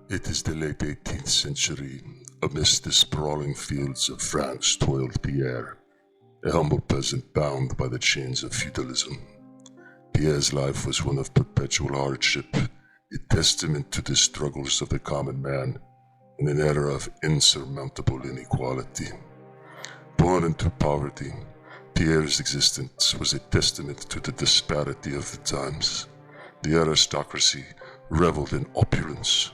It is the late 18th century. Amidst the sprawling fields of France toiled Pierre, a humble peasant bound by the chains of feudalism. Pierre's life was one of perpetual hardship, a testament to the struggles of the common man in an era of insurmountable inequality. Born into poverty, Pierre's existence was a testament to the disparity of the times. The aristocracy reveled in opulence,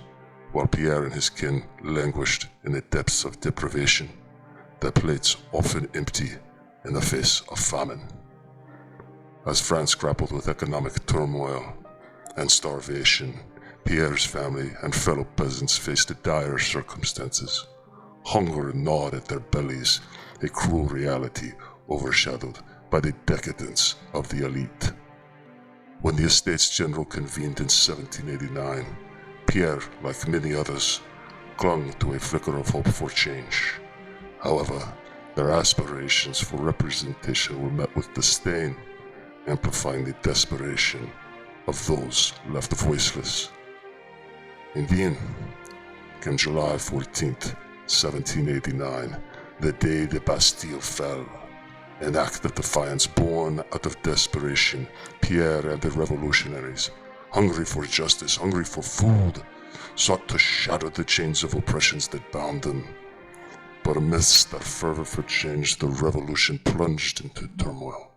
while Pierre and his kin languished in the depths of deprivation, their plates often empty in the face of famine. As France grappled with economic turmoil and starvation, Pierre's family and fellow peasants faced dire circumstances. Hunger gnawed at their bellies, a cruel reality overshadowed by the decadence of the elite. When the Estates General convened in 1789, Pierre, like many others, clung to a flicker of hope for change. However, their aspirations for representation were met with disdain, amplifying the desperation of those left voiceless. In Vienna, came July 14th, 1789, the day the Bastille fell. An act of defiance born out of desperation, Pierre and the revolutionaries, hungry for justice, hungry for food, sought to shatter the chains of oppressions that bound them. But amidst their fervor for change, the revolution plunged into turmoil.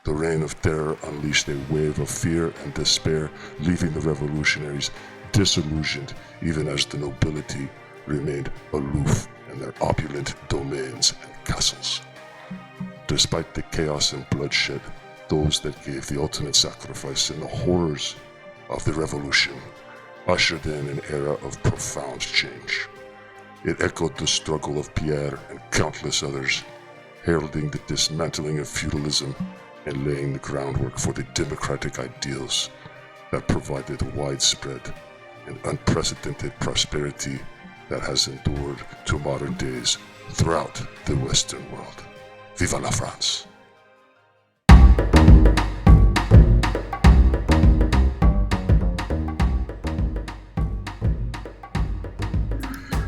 The reign of terror unleashed a wave of fear and despair, leaving the revolutionaries disillusioned, even as the nobility remained aloof in their opulent domains and castles. Despite the chaos and bloodshed, those that gave the ultimate sacrifice in the horrors of the revolution ushered in an era of profound change. It echoed the struggle of Pierre and countless others, heralding the dismantling of feudalism and laying the groundwork for the democratic ideals that provided widespread and unprecedented prosperity that has endured to modern days throughout the Western world. Viva la France!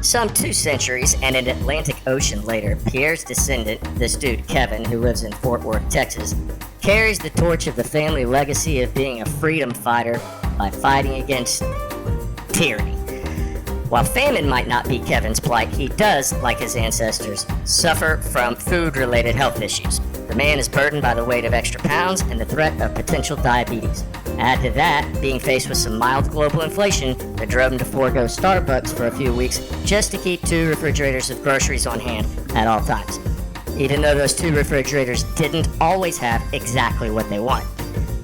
Some 2 centuries and an Atlantic Ocean later, Pierre's descendant, this dude Kevin, who lives in Fort Worth, Texas, carries the torch of the family legacy of being a freedom fighter by fighting against tyranny. While famine might not be Kevin's plight, he does, like his ancestors, suffer from food-related health issues. The man is burdened by the weight of extra pounds and the threat of potential diabetes. Add to that, being faced with some mild global inflation that drove him to forego Starbucks for a few weeks just to keep 2 refrigerators of groceries on hand at all times. Even though those 2 refrigerators didn't always have exactly what they wanted.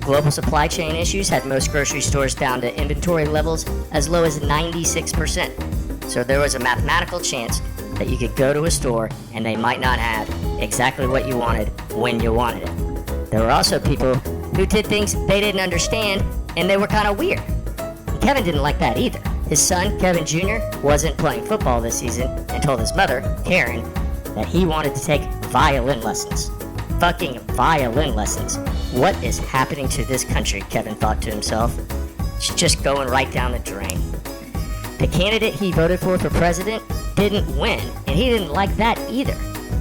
Global supply chain issues had most grocery stores down to inventory levels as low as 96%. So there was a mathematical chance that you could go to a store and they might not have exactly what you wanted when you wanted it. There were also people who did things they didn't understand and they were kind of weird. And Kevin didn't like that either. His son, Kevin Jr., wasn't playing football this season and told his mother, Karen, that he wanted to take violin lessons. Fucking violin lessons. What is happening to this country, Kevin thought to himself. It's just going right down the drain. The candidate he voted for president didn't win, and he didn't like that either.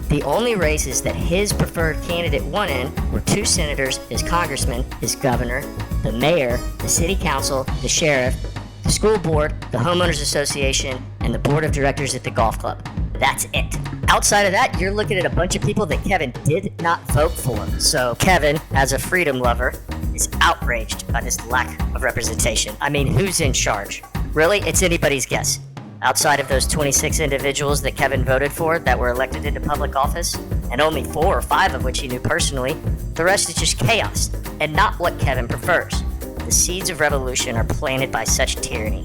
The only races that his preferred candidate won in were 2 senators, his congressman, his governor, the mayor, the city council, the sheriff, the school board, the homeowners association, and the board of directors at the golf club. That's it. Outside of that, you're looking at a bunch of people that Kevin did not vote for. So Kevin, as a freedom lover, is outraged by this lack of representation. I mean, who's in charge? Really, it's anybody's guess. Outside of those 26 individuals that Kevin voted for that were elected into public office, and only 4 or 5 of which he knew personally, the rest is just chaos, and not what Kevin prefers. The seeds of revolution are planted by such tyranny.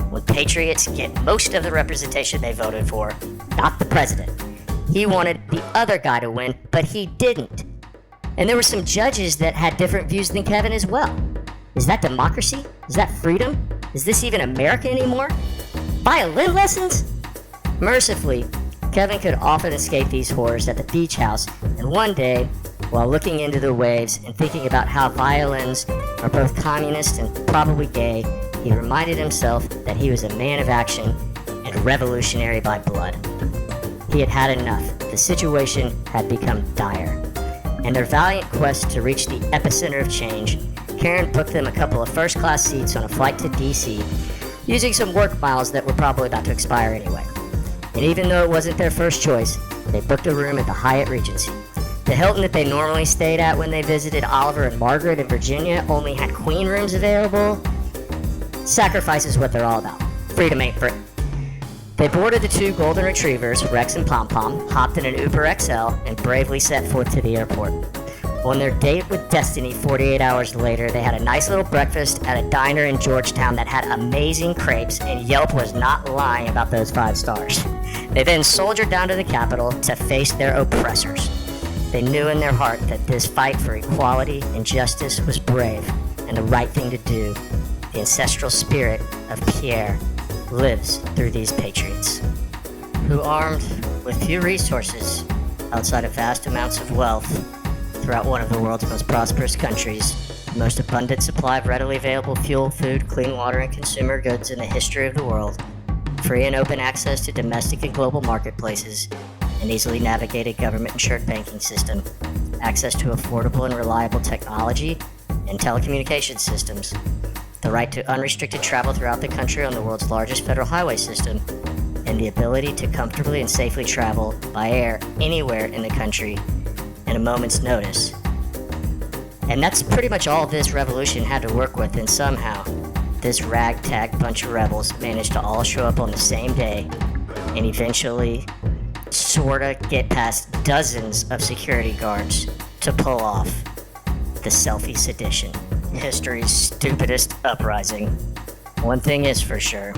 When patriots get most of the representation they voted for, not the president. He wanted the other guy to win, but he didn't. And there were some judges that had different views than Kevin as well. Is that democracy? Is that freedom? Is this even America anymore? Violin lessons? Mercifully, Kevin could often escape these horrors at the beach house, and one day, while looking into the waves and thinking about how violins are both communist and probably gay, he reminded himself that he was a man of action and revolutionary by blood. He had had enough. The situation had become dire. In their valiant quest to reach the epicenter of change, Karen booked them a couple of first-class seats on a flight to D.C., using some work miles that were probably about to expire anyway. And even though it wasn't their first choice, they booked a room at the Hyatt Regency. The Hilton that they normally stayed at when they visited Oliver and Margaret in Virginia only had queen rooms available. Sacrifice is what they're all about. Freedom ain't free. They boarded the two golden retrievers, Rex and Pom Pom, hopped in an Uber XL, and bravely set forth to the airport. On their date with Destiny 48 hours later, they had a nice little breakfast at a diner in Georgetown that had amazing crepes, and Yelp was not lying about those 5 stars. They then soldiered down to the Capitol to face their oppressors. They knew in their heart that this fight for equality and justice was brave and the right thing to do. The ancestral spirit of Pierre lives through these patriots, who, armed with few resources outside of vast amounts of wealth throughout one of the world's most prosperous countries, the most abundant supply of readily available fuel, food, clean water, and consumer goods in the history of the world, free and open access to domestic and global marketplaces, an easily navigated government-insured banking system, access to affordable and reliable technology and telecommunications systems, the right to unrestricted travel throughout the country on the world's largest federal highway system, and the ability to comfortably and safely travel by air anywhere in the country at a moment's notice. And that's pretty much all this revolution had to work with, and somehow this ragtag bunch of rebels managed to all show up on the same day and eventually sorta get past dozens of security guards to pull off the Selfie Sedition, history's stupidest uprising. One thing is for sure,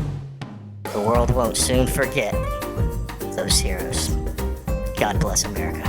the world won't soon forget those heroes. God bless America.